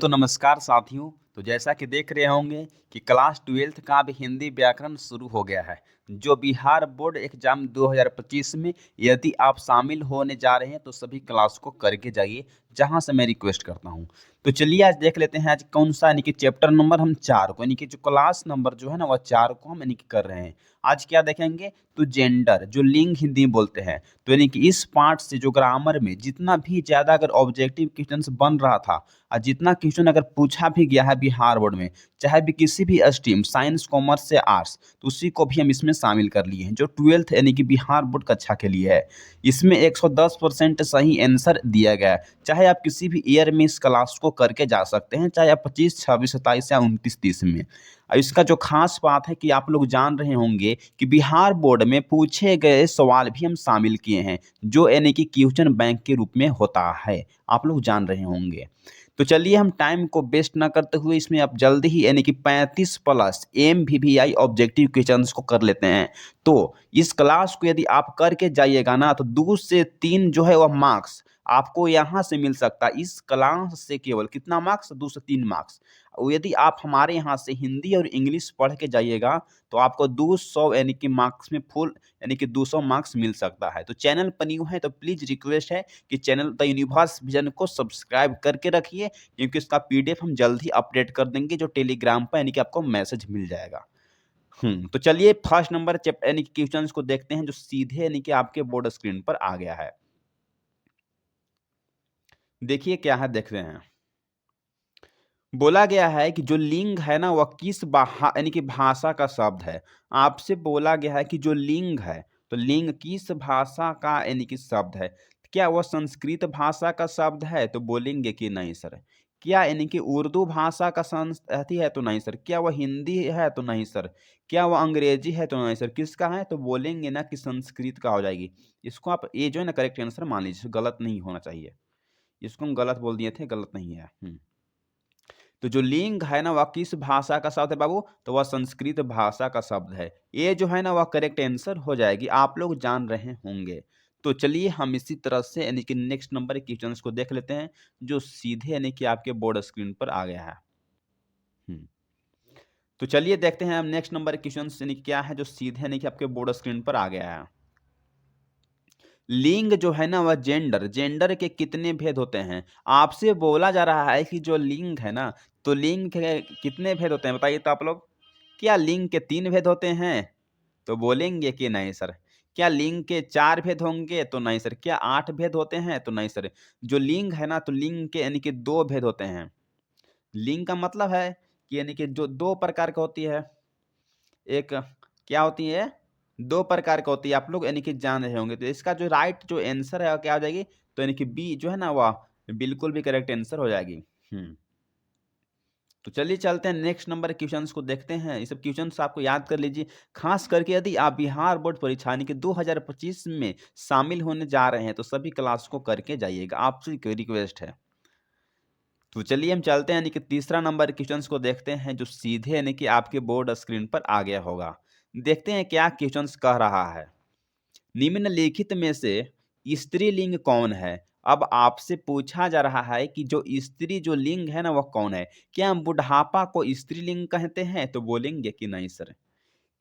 तो नमस्कार साथियों। तो जैसा कि देख रहे होंगे कि क्लास 12th का भी हिंदी व्याकरण शुरू हो गया है, जो बिहार बोर्ड एग्जाम 2025 में यदि आप शामिल होने जा रहे हैं तो सभी क्लास को करके जाइए, जहां से मैं रिक्वेस्ट करता हूं। तो चलिए आज देख लेते हैं आज कौन सा यानी कि चैप्टर नंबर हम 4 को यानी कि जो क्लास नंबर जो है ना वह 4 को हम यानी कि कर रहे हैं। आज क्या देखेंगे तो जेंडर जो लिंग हिंदी में बोलते हैं। तो यानी कि इस पार्ट से जो ग्रामर में जितना भी ज्यादा अगर ऑब्जेक्टिव क्वेश्चन बन रहा था और जितना क्वेश्चन अगर पूछा भी गया है बिहार बोर्ड में, चाहे भी किसी भी स्ट्रीम साइंस कॉमर्स या आर्ट्स, तो उसी को भी हम इसमें शामिल कर लिए हैं जो 12th यानी कि बिहार बोर्ड कक्षा के लिए है। इसमें 110% सही आंसर दिया गया है। चाहे आप किसी भी ईयर में इस क्लास को करके जा सकते हैं, चाहे आप 25 26 27 या 29 30 में। और इसका जो खास बात है कि आप लोग जान रहे होंगे कि बिहार बोर्ड में पूछे गए सवाल भी हम शामिल किए हैं, जो यानी कि क्वेश्चन बैंक के रूप में होता है। आप लोग जान रहे होंगे। तो चलिए हम टाइम को वेस्ट ना करते हुए इसमें अब जल्दी ही यानी कि 35 प्लस MVVI ऑब्जेक्टिव क्वेश्चंस को कर लेते हैं। तो इस क्लास को यदि आप करके जाइएगा ना तो 2 से 3 जो है वह मार्क्स आपको यहाँ से मिल सकता है। इस क्लास से केवल कितना मार्क्स, 2 से 3 मार्क्स। और यदि आप हमारे यहाँ से हिंदी और इंग्लिश पढ़ के जाइएगा तो आपको 200 यानी कि मार्क्स में फुल यानी कि 200 मार्क्स मिल सकता है। तो चैनल पर न्यू है तो प्लीज रिक्वेस्ट है कि चैनल द यूनिवर्स विजन को सब्सक्राइब करके रखिए, क्योंकि इसका PDF हम जल्द ही अपडेट कर देंगे जो टेलीग्राम पर यानी कि आपको मैसेज मिल जाएगा। तो चलिए फर्स्ट नंबर चैप्टर यानी कि क्वेश्चंस को देखते हैं जो सीधे यानी कि आपके बोर्ड स्क्रीन पर आ गया है। देखिए क्या है, देख रहे हैं। बोला गया है कि जो लिंग है ना वह किस यानी कि भाषा का शब्द है। आपसे बोला गया है कि जो लिंग है तो लिंग किस भाषा का यानी कि शब्द है। क्या वह संस्कृत भाषा का शब्द है, तो बोलेंगे कि नहीं सर। क्या यानी कि उर्दू भाषा का अथी है, तो नहीं सर। क्या वह हिंदी है, तो नहीं सर। क्या वह अंग्रेजी है, तो नहीं सर। किसका है, तो बोलेंगे ना कि संस्कृत का हो जाएगी। इसको आप ये जो है ना करेक्ट आंसर मान लीजिए, गलत नहीं होना चाहिए। इसको हम गलत बोल दिए थे, गलत नहीं है। तो जो लिंग है ना वह किस भाषा का शब्द है बाबू, तो वह संस्कृत भाषा का शब्द है। ये जो है ना वह करेक्ट आंसर हो जाएगी, आप लोग जान रहे होंगे। तो चलिए हम इसी तरह से यानी कि नेक्स्ट नंबर के क्वेश्चन को देख लेते हैं जो सीधे यानी कि आपके बोर्ड स्क्रीन पर आ गया है। हम्म, तो चलिए देखते हैं हम नेक्स्ट नंबर क्वेश्चन यानी क्या है जो सीधे यानी कि आपके बोर्ड स्क्रीन पर आ गया है। लिंग जो है ना वह जेंडर जेंडर के कितने भेद होते हैं। आपसे बोला जा रहा है कि जो लिंग है ना तो लिंग के कितने भेद होते हैं, बताइए तो आप लोग। क्या लिंग के 3 भेद होते हैं, तो बोलेंगे कि नहीं सर। क्या लिंग के 4 भेद होंगे, तो नहीं सर। क्या 8 भेद होते हैं, तो नहीं सर। जो लिंग है ना तो लिंग के यानी कि 2 भेद होते हैं। लिंग का मतलब है कि यानी कि जो 2 प्रकार की होती है। एक क्या होती है, 2 प्रकार की होती है, आप लोग यानी कि जान रहे होंगे। तो इसका जो राइट जो आंसर है, क्या हो जाएगी, तो यानी कि बी जो है ना वह बिल्कुल भी करेक्ट आंसर हो जाएगी। तो चलिए चलते हैं नेक्स्ट नंबर क्वेश्चंस को देखते हैं। ये सब क्वेश्चंस आपको याद कर लीजिए, खास करके यदि आप बिहार बोर्ड परीक्षा यानी कि 2025 में शामिल होने जा रहे हैं तो सभी क्लास को करके जाइएगा, आपसे एक रिक्वेस्ट है। तो चलिए हम चलते हैं यानी कि तीसरा नंबर क्वेश्चंस को देखते हैं जो सीधे यानी कि आपके बोर्ड स्क्रीन पर आ गया होगा। देखते हैं क्या क्वेश्चंस कह रहा है। निम्नलिखित में से स्त्रीलिंग कौन है। अब आपसे पूछा जा रहा है कि जो स्त्री जो लिंग है ना वह कौन है। क्या हम बुढ़ापा को स्त्रीलिंग कहते हैं, तो बोलेंगे कि नहीं सर।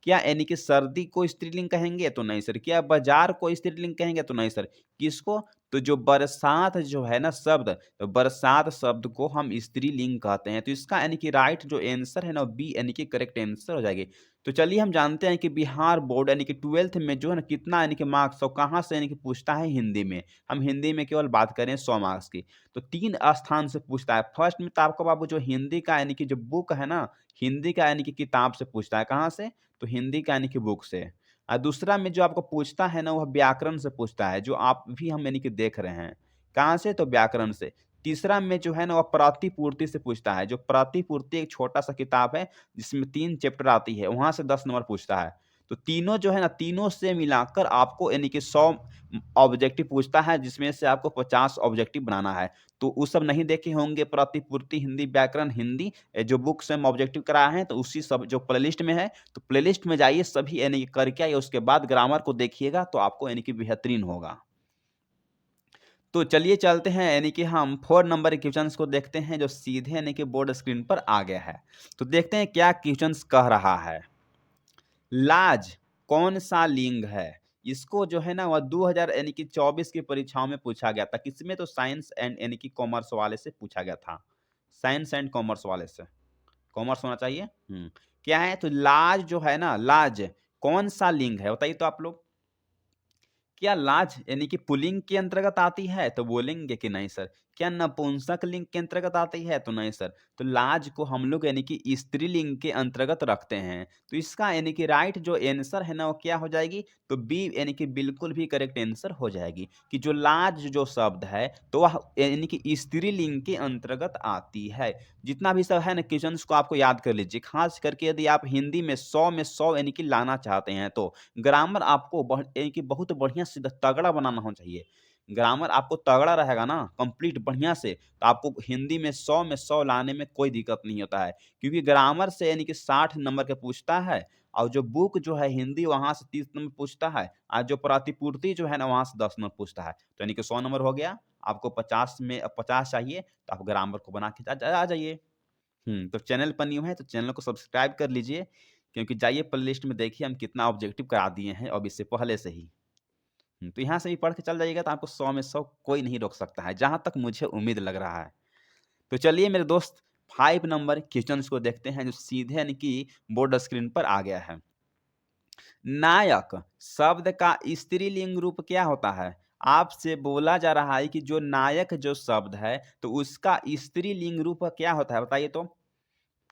क्या यानी कि सर्दी को स्त्रीलिंग कहेंगे, तो नहीं सर। क्या बाजार को स्त्रीलिंग कहेंगे, तो नहीं सर। किसको, तो जो बरसात जो है ना शब्द, तो बरसात शब्द को हम स्त्रीलिंग कहते हैं। तो इसका यानी कि राइट जो आंसर है ना बी यानी कि करेक्ट आंसर हो जाएगी। तो चलिए हम जानते हैं कि बिहार बोर्ड यानी कि 12th में जो है ना कितना यानी कि मार्क्स और कहाँ से यानी कि पूछता है हिंदी में। हम हिंदी में केवल बात करें 100 मार्क्स की, तो 3 स्थान से पूछता है। फर्स्ट में तो आपको बाबू जो हिंदी का यानी कि जो बुक है ना, हिंदी का यानी कि किताब से पूछता है। कहाँ से, तो हिंदी का यानी कि बुक से। दूसरा में जो आपको पूछता है ना वह व्याकरण से पूछता है, जो आप भी हम यानी कि देख रहे हैं। कहाँ से, तो व्याकरण से। तीसरा में जो है ना वह प्रतिपूर्ति से पूछता है, जो प्रतिपूर्ति एक छोटा सा किताब है जिसमें 3 चैप्टर आती है, वहां से 10 नंबर पूछता है। तो तीनों जो है ना तीनों से मिलाकर आपको यानी कि 100 ऑब्जेक्टिव पूछता है, जिसमें से आपको 50 ऑब्जेक्टिव बनाना है। तो वो सब नहीं देखे होंगे, प्रतिपूर्ति हिंदी, व्याकरण हिंदी, जो बुक से हम ऑब्जेक्टिव कराए हैं, तो उसी सब जो प्लेलिस्ट में है, तो प्लेलिस्ट में जाइए सभी यानी कि करके आइए, उसके बाद ग्रामर को देखिएगा तो आपको यानी कि बेहतरीन होगा। तो चलिए चलते हैं, यानी कि हम 4 नंबर के क्वेश्चंस को देखते हैं जो सीधे यानी कि बोर्ड स्क्रीन पर आ गया है। तो देखते हैं क्या क्वेश्चंस कह रहा है। लाज कौन सा लिंग है? इसको जो है ना वह 2000 यानी कि 24 की परीक्षाओं में पूछा गया था। किसमें? तो साइंस एंड यानी कि कॉमर्स वाले से पूछा गया था। साइंस एंड कॉमर्स वाले से। कॉमर्स होना चाहिए। क्या है? तो लाज जो है ना, लाज कौन सा लिंग है बताइए तो आप लोग। क्या लाज यानी कि पुल्लिंग के अंतर्गत आती है? तो बोलेंगे कि नहीं सर। क्या नपुंसक लिंग के अंतर्गत आती है? तो नहीं सर। तो लाज को हम लोग यानी कि स्त्रीलिंग के अंतर्गत रखते हैं। तो इसका यानी कि राइट जो आंसर है ना वो क्या हो जाएगी? तो बी यानी कि बिल्कुल भी करेक्ट आंसर हो जाएगी कि जो लाज जो शब्द है तो वह यानी कि स्त्रीलिंग के अंतर्गत आती है। जितना भी सब है ना क्वेश्चंस को आपको याद कर लीजिए। खास करके यदि आप हिंदी में 100 में 100 यानी कि लाना चाहते हैं तो ग्रामर आपको यानी कि बहुत बढ़िया से तगड़ा बनाना होना चाहिए। ग्रामर आपको तगड़ा रहेगा ना कंप्लीट बढ़िया से, तो आपको हिंदी में 100 लाने में कोई दिक्कत नहीं होता है। क्योंकि ग्रामर से यानी कि 60 नंबर के पूछता है और जो बुक जो है हिंदी वहाँ से 30 नंबर पूछता है और जो प्रतिपूर्ति जो है ना वहाँ से 10 नंबर पूछता है। तो यानी कि 100 नंबर हो गया, आपको 50 में 50 चाहिए तो आप ग्रामर को बना के आ जाइए। तो चैनल पर न्यू है तो चैनल को सब्सक्राइब कर लीजिए, क्योंकि जाइए प्लेलिस्ट में देखिए हम कितना ऑब्जेक्टिव करा दिए हैं अब इससे पहले से ही। तो यहाँ से भी पढ़ के चल जाइएगा तो आपको 100 में 100 कोई नहीं रोक सकता है, जहाँ तक मुझे उम्मीद लग रहा है। तो चलिए मेरे दोस्त 5 नंबर क्वेश्चंस को देखते हैं जो सीधे यानी कि बोर्ड स्क्रीन पर आ गया है। नायक शब्द का स्त्रीलिंग रूप क्या होता है? आपसे बोला जा रहा है कि जो नायक जो शब्द है तो उसका स्त्रीलिंग रूप क्या होता है बताइए तो।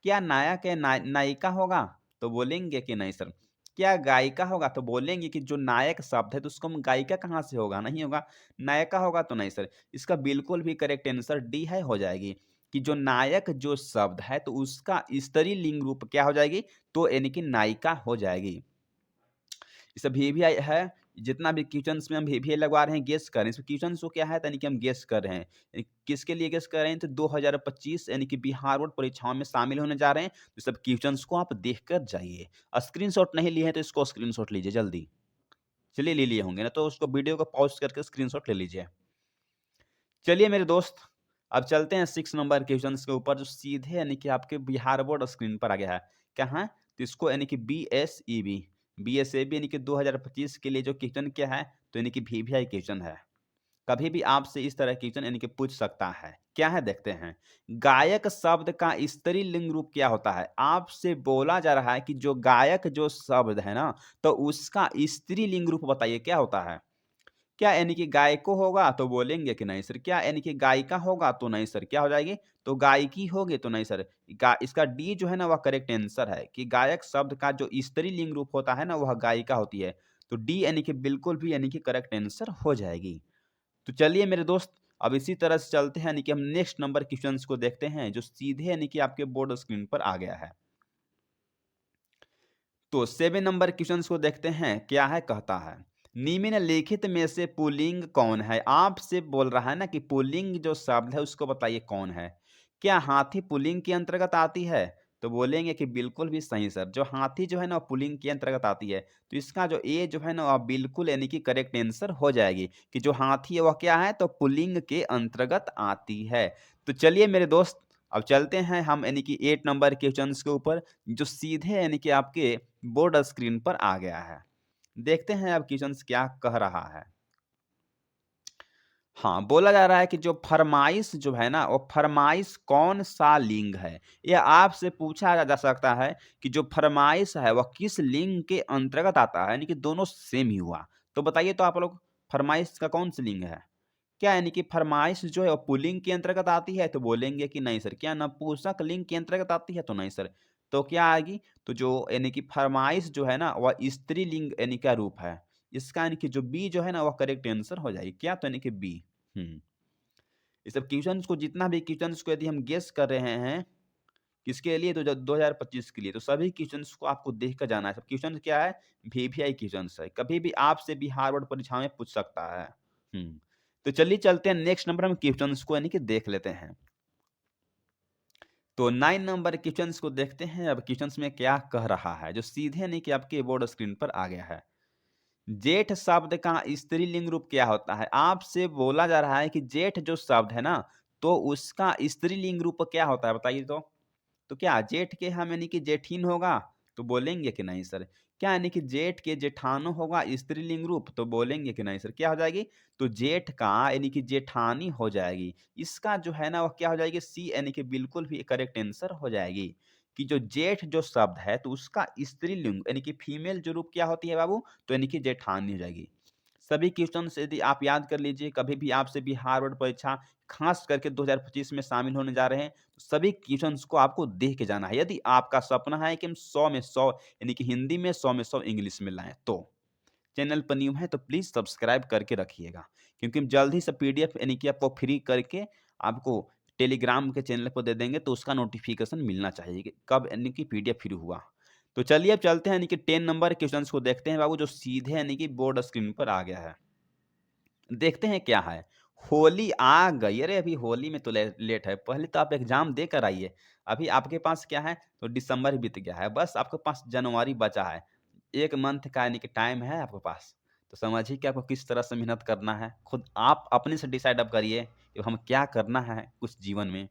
क्या नायक है नायिका होगा? तो बोलेंगे कि नहीं सर। क्या गायिका होगा? तो बोलेंगे कि जो नायक शब्द है तो उसको हम गायिका कहाँ से होगा? नहीं होगा। नायिका होगा? तो नहीं सर। इसका बिल्कुल भी करेक्ट आंसर डी है हो जाएगी कि जो नायक जो शब्द है तो उसका स्त्रीलिंग रूप क्या हो जाएगी? तो यानी कि नायिका हो जाएगी। इसे वीवीआई है, जितना भी क्वेश्चंस में हम वीवीआई लगवा रहे हैं गेस कर रहे हैं। इसमें क्वेश्चंस को क्या है यानी कि हम गेस कर रहे हैं। किसके लिए गेस कर रहे हैं? तो 2025 यानी कि बिहार बोर्ड परीक्षाओं में शामिल होने जा रहे हैं। तो सब क्वेश्चंस को आप देख कर जाइए। स्क्रीनशॉट नहीं लिए हैं तो इसको स्क्रीनशॉट लीजिए जल्दी। चलिए ले लिए होंगे ना तो उसको वीडियो को पॉज़ करके स्क्रीनशॉट ले लीजिए। चलिए मेरे दोस्त, अब चलते हैं 6 नंबर क्वेश्चंस के ऊपर जो सीधे यानी कि आपके बिहार बोर्ड स्क्रीन पर आ गया है। क्या है? तो इसको यानी कि बीएसईबी, बीएसईबी यानी कि 2025 के लिए जो क्वेश्चन क्या है? तो यानी कि वीवीआई क्वेश्चन है। कभी भी आपसे इस तरह क्वेश्चन यानी कि पूछ सकता है। क्या है देखते हैं। गायक शब्द का स्त्रीलिंग रूप क्या होता है? आपसे बोला जा रहा है कि जो गायक जो शब्द है ना, तो उसका स्त्रीलिंग रूप बताइए क्या होता है? क्या यानी कि गायको होगा? तो बोलेंगे कि नहीं सर। क्या यानी कि गायिका होगा? तो नहीं सर। क्या हो जाएगी? तो गायिकी होगी? तो नहीं सर। इसका डी जो है ना वह करेक्ट आंसर है कि गायक शब्द का जो स्त्रीलिंग रूप होता है ना वह गायिका होती है। तो डी यानी कि बिल्कुल भी यानी कि करेक्ट आंसर हो जाएगी। तो चलिए मेरे दोस्त, अब इसी तरह से चलते हैं यानी कि हम नेक्स्ट नंबर क्वेश्चंस को देखते हैं जो सीधे यानी कि आपके बोर्ड स्क्रीन पर आ गया है। तो 7 नंबर क्वेश्चंस को देखते हैं, क्या है कहता है। निम्नलिखित में से पुल्लिंग कौन है? आपसे बोल रहा है ना कि पुल्लिंग जो शब्द है उसको बताइए कौन है? क्या हाथी पुल्लिंग के अंतर्गत आती है? तो बोलेंगे कि बिल्कुल भी सही सर। जो हाथी जो है ना वो पुल्लिंग के अंतर्गत आती है। तो इसका जो ए जो है ना वह बिल्कुल यानी कि करेक्ट आंसर हो जाएगी कि जो हाथी है वह क्या है? तो पुल्लिंग के अंतर्गत आती है। तो चलिए मेरे दोस्त, अब चलते हैं हम यानी कि 8 नंबर क्वेश्चंस के ऊपर जो सीधे यानी कि आपके बोर्ड स्क्रीन पर आ गया है। देखते हैं अब क्वेश्चंस क्या कह रहा है। हाँ, बोला जा रहा है कि जो फरमाइश जो है ना, वो फरमाइश कौन-सा लिंग है? या आपसे पूछा जा सकता है कि जो फरमाइश है, वह किस लिंग के अंतर्गत आता है? यानी कि दोनों सेम ही हुआ। तो बताइए तो आप लोग, फरमाइश का कौन-सा लिंग है? क्या यानी कि फरमाइश जो है वो पुल्लिंग के अंतर्गत आती है? तो बोलेंगे कि नहीं सर। क्या नपुंसक लिंग के अंतर्गत आती है? तो नहीं सर। तो क्या आएगी? तो जो यानी कि फरमाइश जो है ना वह स्त्रीलिंग यानी का रूप है। इसका यानी कि जो बी जो है ना वह करेक्ट आंसर हो जाएगी। क्या? तो यानी कि बी। हुँ। ये सब क्वेश्चन्स को जितना भी क्वेश्चन्स को यदि हम गेस कर रहे हैं, किसके लिए? तो ज 2025 के लिए, तो सभी क्वेश्चन्स को आपको देख कर जाना है। सब क्वेश्चन क्या है? वीवीआई क्वेश्चन्स है। कभी भी आपसे बिहार बोर्ड परीक्षा में पूछ सकता है। हुँ। तो चलिए चलते हैं नेक्स्ट नंबर हम क्वेश्चन्स को यानी कि देख लेते हैं। तो 9 नंबर क्वेश्चन्स को देखते हैं अब क्वेश्चन्स में क्या कह रहा है, जो सीधे यानी कि आपके बोर्ड स्क्रीन पर आ गया है। जेठ शब्द का स्त्रीलिंग रूप क्या होता है? आपसे बोला जा रहा है कि जेठ जो शब्द है ना, तो उसका स्त्रीलिंग रूप क्या होता है बताइए तो? तो क्या जेठ के हम यानी कि जेठीन होगा? तो बोलेंगे कि नहीं सर। क्या यानी कि जेठ के जेठानो होगा स्त्रीलिंग रूप? तो बोलेंगे कि नहीं सर। क्या हो जाएगी? तो जेठ का यानी कि जेठानी हो जाएगी। इसका जो है ना वो क्या हो जाएगी? सी यानी कि बिल्कुल भी करेक्ट आंसर हो जाएगी। कि जो जेठ जो शब्द है तो उसका स्त्रीलिंग यानी कि फीमेल जो रूप क्या होती है बाबू? तो यानी कि जेठानी हो जाएगी। सभी क्वेश्चन्स यदि आप याद कर लीजिए, कभी भी आपसे बिहार बोर्ड परीक्षा खास करके 2025 में शामिल होने जा रहे हैं, तो सभी क्वेश्चन्स को आपको देख के जाना है। यदि आपका सपना है कि हम 100 में 100 यानी कि हिंदी में 100 में 100 इंग्लिश में लाएँ तो। चैनल पर न्यू है तो प्लीज़ सब्सक्राइब करके रखिएगा, क्योंकि हम जल्द ही से पीडीएफ यानी कि आपको फ्री करके आपको टेलीग्राम के चैनल पर दे देंगे, तो उसका नोटिफ़िकेशन मिलना चाहिए कि कब यानी कि पीडीएफ फ्री हुआ। तो चलिए अब चलते हैं यानी कि 10 नंबर क्वेश्चन्स को देखते हैं बाबू, जो सीधे यानी कि बोर्ड स्क्रीन पर आ गया है। देखते हैं क्या है। होली आ गई, अरे अभी होली में तो लेट है, पहले तो आप एग्ज़ाम दे कर आइए। अभी आपके पास क्या है, तो दिसंबर बीत गया है, बस आपके पास जनवरी बचा है। 1 मंथ का यानी कि टाइम है आपके पास। तो समझिए कि आपको किस तरह से मेहनत करना है। खुद आप अपने से डिसाइड अब करिए कि हम क्या करना है कुछ जीवन में।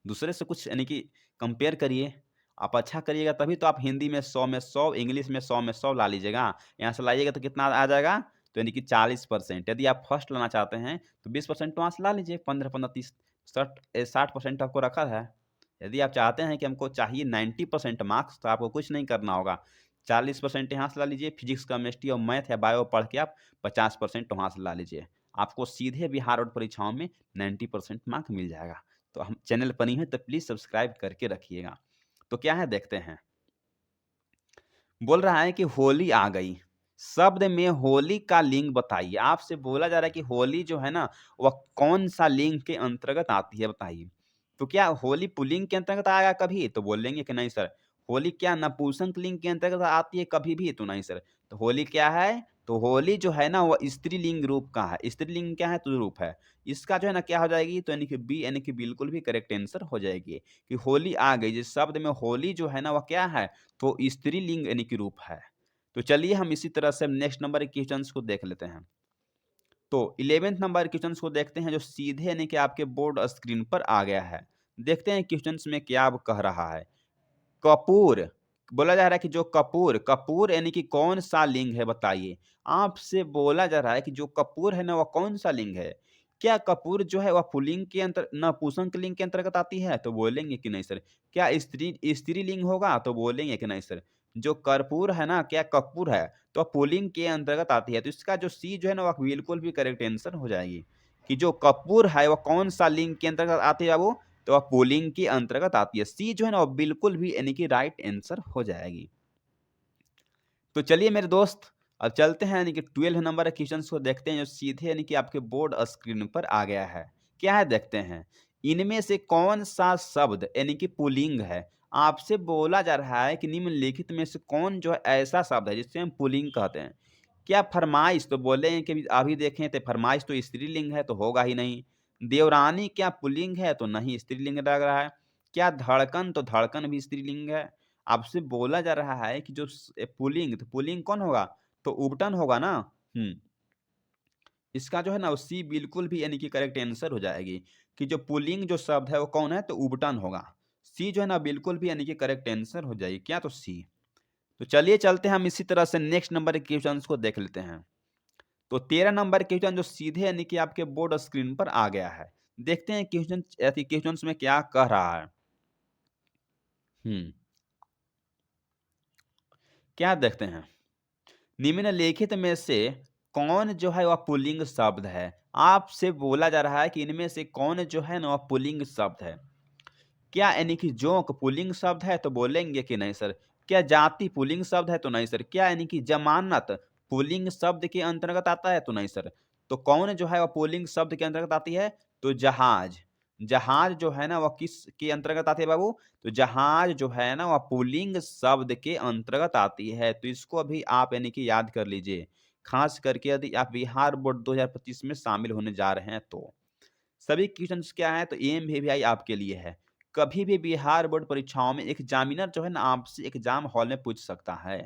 दूसरे से कुछ यानी कि कंपेयर करिए। आप अच्छा करिएगा तभी तो आप हिंदी में 100, इंग्लिश में 100 में 100 ला लीजिएगा। यहाँ से लाइएगा तो कितना आ जाएगा? तो यानी कि 40%। यदि आप फर्स्ट लाना चाहते हैं तो 20% तो वहाँ से ला लीजिए, 15-15, 30, 60% आपको रखा है। यदि आप चाहते हैं कि हमको चाहिए 90% मार्क्स, तो आपको कुछ नहीं करना होगा। 40% यहाँ से ला लीजिए, फिजिक्स, केमिस्ट्री और मैथ या बायो पढ़ के आप 50% वहाँ से ला लीजिए। आपको सीधे बिहार बोर्ड परीक्षाओं में 90% मार्क मिल जाएगा। तो हम चैनल पर नहीं है तो प्लीज़ सब्सक्राइब करके रखिएगा। तो क्या है देखते हैं। बोल रहा है कि होली आ गई। शब्द में होली का लिंग बताइए। आपसे बोला जा रहा है कि होली जो है ना, वह कौन-सा लिंग के अंतर्गत आती है बताइए। तो क्या होली पुल्लिंग के अंतर्गत आएगा कभी? तो बोलेंगे कि नहीं सर। होली क्या नपुंसक लिंग के अंतर्गत आती है कभी भी? तो नहीं सर। तो होली क्या है? तो होली जो है ना वह स्त्रीलिंग रूप का है। स्त्रीलिंग क्या है? तो रूप है। इसका जो है ना क्या हो जाएगी? तो यानी कि बी यानी कि बिल्कुल भी करेक्ट आंसर हो जाएगी कि होली आ गई। जिस शब्द में होली जो है ना वह क्या है? तो स्त्रीलिंग यानी कि रूप है। तो चलिए हम इसी तरह से नेक्स्ट नंबर के क्वेश्चंस को देख लेते हैं। तो 11th नंबर क्वेश्चंस को देखते हैं, जो सीधे यानी कि आपके बोर्ड स्क्रीन पर आ गया है। देखते हैं क्वेश्चंस में क्या अब कह रहा है। कपूर, बोला जा रहा है कि जो कपूर, कपूर यानी कि कौन-सा लिंग है बताइए? आपसे बोला जा रहा है कि जो कपूर है ना वह कौन-सा लिंग है? क्या कपूर जो है वह पुल्लिंग के नपुंसक लिंग के अंतर्गत आती है? तो बोलेंगे कि नहीं सर। क्या स्त्रीलिंग होगा? तो बोलेंगे कि नहीं सर। जो कर्पूर है ना, क्या कपूर है, तो पुल्लिंग के अंतर्गत आती है। तो इसका जो सी जो है ना वह बिल्कुल भी करेक्ट आंसर हो जाएगी, कि जो कपूर है वह कौन-सा लिंग के अंतर्गत आती है बाबू? तो वह पुल्लिंग के अंतर्गत आती है। सी जो है ना वो बिल्कुल भी यानी कि राइट आंसर हो जाएगी। तो चलिए मेरे दोस्त, अब चलते हैं यानी कि 12 नंबर के क्वेश्चंस को देखते हैं, जो सीधे यानी कि आपके बोर्ड स्क्रीन पर आ गया है। क्या है देखते हैं। इनमें से कौन-सा शब्द यानी कि पुल्लिंग है? आपसे बोला जा रहा है कि निम्नलिखित में से कौन जो है ऐसा शब्द है जिसे हम पुल्लिंग कहते हैं? क्या फरमाइश? तो बोले हैं कि अभी देखें तो फरमाइश तो स्त्रीलिंग है तो होगा ही नहीं। देवरानी क्या पुल्लिंग है? तो नहीं, स्त्रीलिंग लग रहा है। क्या धड़कन? तो धड़कन भी स्त्रीलिंग है। आपसे बोला जा रहा है कि जो पुल्लिंग, तो पुल्लिंग कौन होगा? तो उपटन होगा ना। हुँ। इसका जो है ना वो सी बिल्कुल भी यानी कि करेक्ट आंसर हो जाएगी, कि जो पुल्लिंग जो शब्द है वो कौन है? तो उपटन होगा। सी जो है ना बिल्कुल भी यानी कि करेक्ट आंसर हो जाएगी। क्या? तो सी। तो चलिए चलते हैं हम इसी तरह से नेक्स्ट नंबर के क्वेश्चंस को देख लेते हैं। तो 13 नंबर क्वेश्चन जो सीधे यानी कि आपके बोर्ड स्क्रीन पर आ गया है। देखते हैं क्वेश्चंस में क्या कह रहा है। हुँ। क्या देखते हैं। निम्नलिखित में से कौन जो है वह पुल्लिंग शब्द है? आपसे बोला जा रहा है कि इनमें से कौन जो है ना वह पुल्लिंग शब्द है? क्या यानी कि जोंक पुल्लिंग शब्द है? तो बोलेंगे कि नहीं सर। क्या जाति पुल्लिंग शब्द है? तो नहीं सर। क्या यानी कि जमानत पुल्लिंग शब्द के अंतर्गत आता है? तो नहीं सर। तो कौन जो है वह पुल्लिंग शब्द के अंतर्गत आती है? तो जहाज। जहाज जो है ना वह किस के अंतर्गत आती है बाबू? तो जहाज जो है ना वह पुल्लिंग शब्द के अंतर्गत आती है। तो इसको अभी आप यानी कि याद कर लीजिए। खास करके यदि आप बिहार बोर्ड 2025 में शामिल होने जा रहे हैं तो। सभी क्वेश्चंस क्या है, तो एमवीवीआई आपके लिए है। कभी भी बिहार बोर्ड परीक्षाओं में एग्जामिनर जो है ना आपसे एग्जाम हॉल में पूछ सकता है।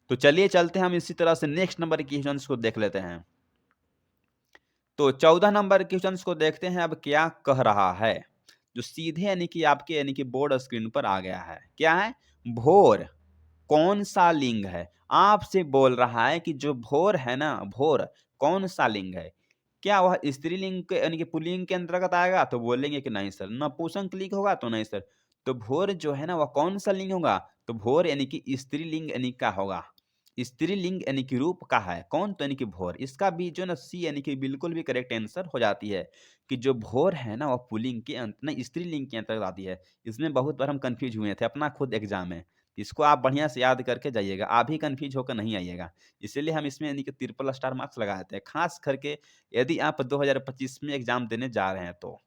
तो चलिए चलते हैं हम इसी तरह से नेक्स्ट नंबर के क्वेश्चंस को देख लेते हैं। तो 14 नंबर क्वेश्चंस को देखते हैं अब क्या कह रहा है, जो सीधे यानी कि बोर्ड स्क्रीन पर आ गया है। क्या है? भोर कौन सा लिंग है? आपसे बोल रहा है कि जो भोर है ना, भोर कौन सा लिंग है? क्या वह स्त्रीलिंग के यानी कि पुल्लिंग के अंतर्गत आएगा? तो बोलेंगे कि नहीं सर। नपुंसक लिंग होगा? तो नहीं सर। तो भोर जो है ना वह कौन सा लिंग होगा? तो भोर यानी कि स्त्रीलिंग यानी का होगा। स्त्रीलिंग यानी कि रूप का है। कौन? तो यानी कि भोर। इसका भी जो ना सी यानी कि बिल्कुल भी करेक्ट आंसर हो जाती है कि जो भोर है ना वह पुल्लिंग के अंत नहीं स्त्रीलिंग के अंतर्गत आती है। इसमें बहुत बार हम कन्फ्यूज़ हुए थे, अपना खुद एग्ज़ाम है। इसको आप बढ़िया से याद करके जाइएगा, आप भी कन्फ्यूज़ होकर नहीं आइएगा। इसीलिए हम इसमें यानी कि ट्रिपल स्टार मार्क्स लगा देते हैं, ख़ास करके यदि आप 2025 में एग्ज़ाम देने जा रहे हैं तो।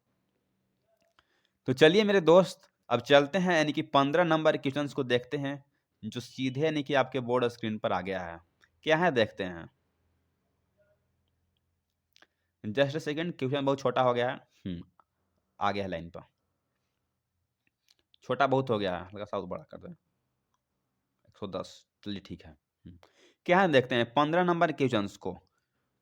तो चलिए मेरे दोस्त, अब चलते हैं यानी कि 15 नंबर क्वेश्चंस को देखते हैं, जो सीधे यानी कि आपके बोर्ड स्क्रीन पर आ गया है। क्या है देखते हैं। जस्ट अ सेकंड, क्वेश्चन बहुत छोटा हो गया है। आ गया है लाइन पर। छोटा बहुत हो गया है, हल्का-सा और बड़ा कर दें। 110 चलिए ठीक है। क्या है देखते हैं 15 नंबर क्वेश्चंस को।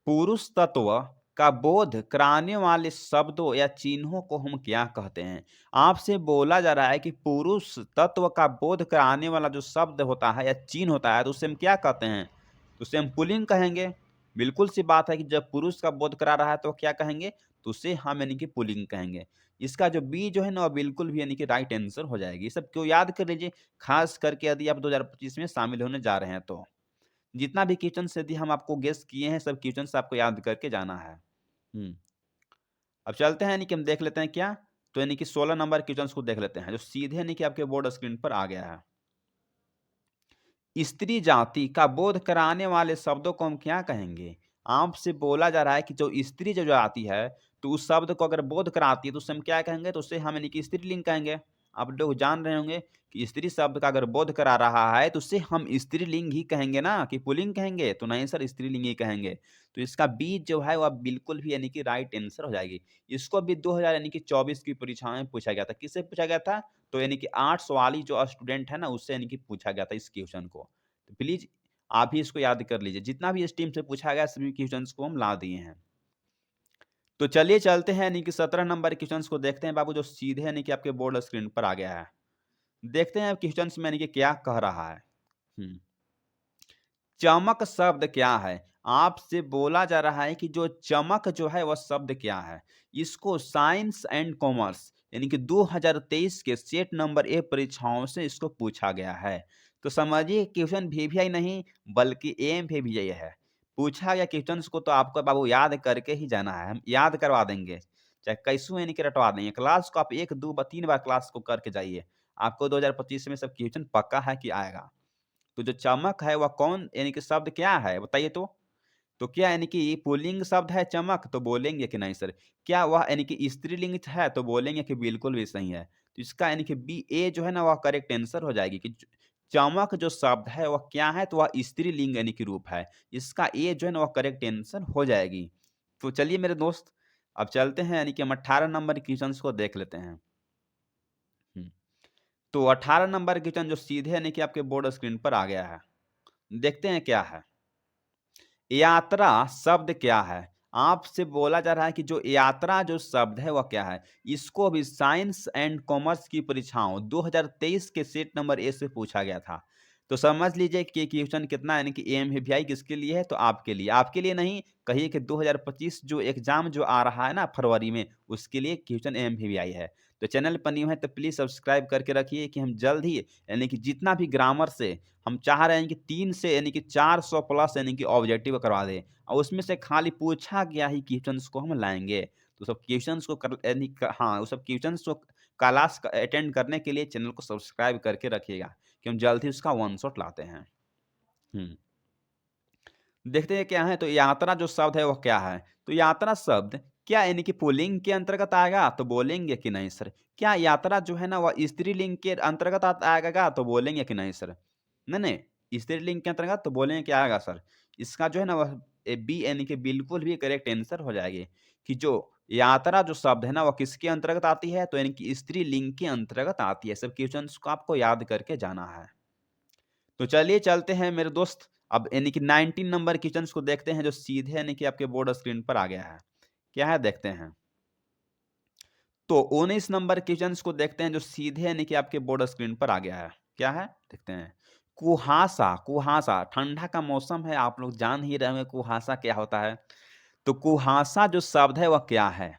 पुरुष तत्व का बोध कराने वाले शब्दों या चिन्हों को हम क्या कहते हैं? आपसे बोला जा रहा है कि पुरुष तत्व का बोध कराने वाला जो शब्द होता है या चिन्ह होता है, तो उसे हम क्या कहते हैं? तो उसे हम पुल्लिंग कहेंगे। बिल्कुल सी बात है कि जब पुरुष का बोध करा रहा है तो क्या कहेंगे? तो उसे हम यानी कि पुल्लिंग कहेंगे। इसका जो बी जो है ना, वो बिल्कुल भी यानी कि राइट आंसर हो जाएगी। ये सब क्यों याद कर लीजिए, खास करके यदि आप 2025 में शामिल होने जा रहे हैं तो। जितना भी क्वेश्चन्स यदि हम आपको गेस किए हैं, सब क्वेश्चन्स आपको याद करके जाना है। हुँ। अब चलते हैं यानी कि हम देख लेते हैं क्या? तो यानी कि 16 नंबर क्वेश्चन्स को देख लेते हैं, जो सीधे यानी कि आपके बोर्ड स्क्रीन पर आ गया है। स्त्री जाति का बोध कराने वाले शब्दों को हम क्या कहेंगे? आपसे बोला जा रहा है कि जो स्त्री जो आती है, तो उस शब्द को अगर बोध कराती है, तो उसे हम क्या कहेंगे? तो उसे हम यानी कि स्त्रीलिंग कहेंगे। आप लोग जान रहे होंगे कि स्त्री शब्द का अगर बोध करा रहा है, तो उसे हम स्त्रीलिंग ही कहेंगे ना, कि पुल्लिंग कहेंगे? तो नहीं सर, स्त्रीलिंग ही कहेंगे। तो इसका बी जो है, वह बिल्कुल भी यानी कि राइट आंसर हो जाएगी। इसको भी 2000 यानी कि 24 की परीक्षाओं में पूछा गया था। किससे पूछा गया था? तो यानी कि आर्ट्स वाली जो स्टूडेंट है ना, उससे यानी कि पूछा गया था इस क्वेश्चन को। तो प्लीज़ आप भी इसको याद कर लीजिए। जितना भी इस टीम से पूछा गया सभी क्वेश्चंस को हम ला दिए हैं। तो चलिए चलते हैं यानी कि 17 नंबर क्वेश्चंस को देखते हैं बाबू, जो सीधे यानी कि आपके बोर्ड स्क्रीन पर आ गया है। देखते हैं क्वेश्चंस में यानी कि क्या कह रहा है। हुँ। चमक शब्द क्या है? आपसे बोला जा रहा है कि जो चमक जो है वह शब्द क्या है? इसको साइंस एंड कॉमर्स यानी कि 2023 के सेट नंबर ए परीक्षाओं से इसको पूछा गया है। तो समझिए क्वेश्चन वीवीआई नहीं बल्कि एमवीवीआई है। पूछा गया क्वेश्चंस को तो आपको बाबू याद करके ही जाना है। हम याद करवा देंगे। चाहे कैसों यानी कि रटवा देंगे। क्लास को आप 1, 2 3 बार क्लास को करके जाइए। आपको 2025 में सब क्वेश्चन पक्का है कि आएगा। तो जो चमक है वह कौन यानी कि शब्द क्या है बताइए तो? तो क्या यानी कि पुल्लिंग शब्द है चमक? तो बोलेंगे कि नहीं सर। क्या वह यानी कि स्त्रीलिंग है? तो बोलेंगे कि बिल्कुल भी सही है। तो इसका यानी कि बी ए जो है ना वह करेक्ट आंसर हो जाएगी कि चमक जो शब्द है वह क्या है? तो वह स्त्रीलिंग यानी कि रूप है। इसका ए जो है ना वह करेक्ट आंसर हो जाएगी। तो चलिए मेरे दोस्त, अब चलते हैं यानी कि हम 18 नंबर क्वेश्चंस को देख लेते हैं। हुँ। तो 18 नंबर क्वेश्चन जो सीधे यानी कि आपके बोर्ड स्क्रीन पर आ गया है। देखते हैं क्या है। यात्रा शब्द क्या है? आपसे बोला जा रहा है कि जो यात्रा जो शब्द है वह क्या है? इसको भी साइंस एंड कॉमर्स की परीक्षाओं 2023 के सेट नंबर ए से पूछा गया था। तो समझ लीजिए कि क्वेश्चन कितना यानी कि एमवीवीआई किसके लिए है? तो आपके लिए। आपके लिए नहीं, कहिए कि 2025 जो एग्ज़ाम जो आ रहा है ना फरवरी में, उसके लिए क्वेश्चन एमवीवीआई है। तो चैनल पर न्यू है तो प्लीज़ सब्सक्राइब करके रखिए कि हम जल्द ही यानी कि जितना भी ग्रामर से हम चाह रहे हैं कि 3 से यानी कि 400 प्लस यानी कि ऑब्जेक्टिव करवा दें और उसमें से खाली पूछा गया ही क्वेश्चंस को हम लाएँगे। तो सब क्वेश्चंस को कर यानी क हाँ, वो सब क्वेश्चंस को क्लास अटेंड करने के लिए चैनल को सब्सक्राइब करके रखिएगा कि हम जल्द ही उसका वन शॉट लाते हैं। हुँ। देखते हैं क्या है, तो यात्रा जो शब्द है वह क्या है? तो यात्रा शब्द क्या यानी कि पुल्लिंग के अंतर्गत आएगा? तो बोलेंगे कि नहीं सर। क्या यात्रा जो है ना वह स्त्रीलिंग के अंतर्गत आएगा? तो बोलेंगे कि नहीं सर। नहीं, नहीं, स्त्रीलिंग के अंतर्गत तो बोलेंगे क्या आएगा सर। इसका जो है ना वह बी यानी कि बिल्कुल भी करेक्ट आंसर हो जाएगी कि जो यात्रा जो शब्द है ना वह किसके अंतर्गत आती है? तो यानी कि स्त्रीलिंग के अंतर्गत आती है। सब क्वेश्चंस को आपको याद करके जाना है। तो चलिए चलते हैं मेरे दोस्त, अब यानी कि 19 नंबर क्वेश्चन को देखते हैं जो सीधे यानी कि आपके बोर्ड स्क्रीन पर आ गया है। क्या है देखते हैं। तो 19 नंबर क्वेश्चन को देखते हैं जो सीधे यानी कि आपके बोर्ड स्क्रीन पर आ गया है। क्या है देखते हैं। कुहासा, कुहासा ठंडा का मौसम है, आप लोग जान ही रहे होंगे कुहासा क्या होता है। तो कुहासा जो शब्द है वह क्या है।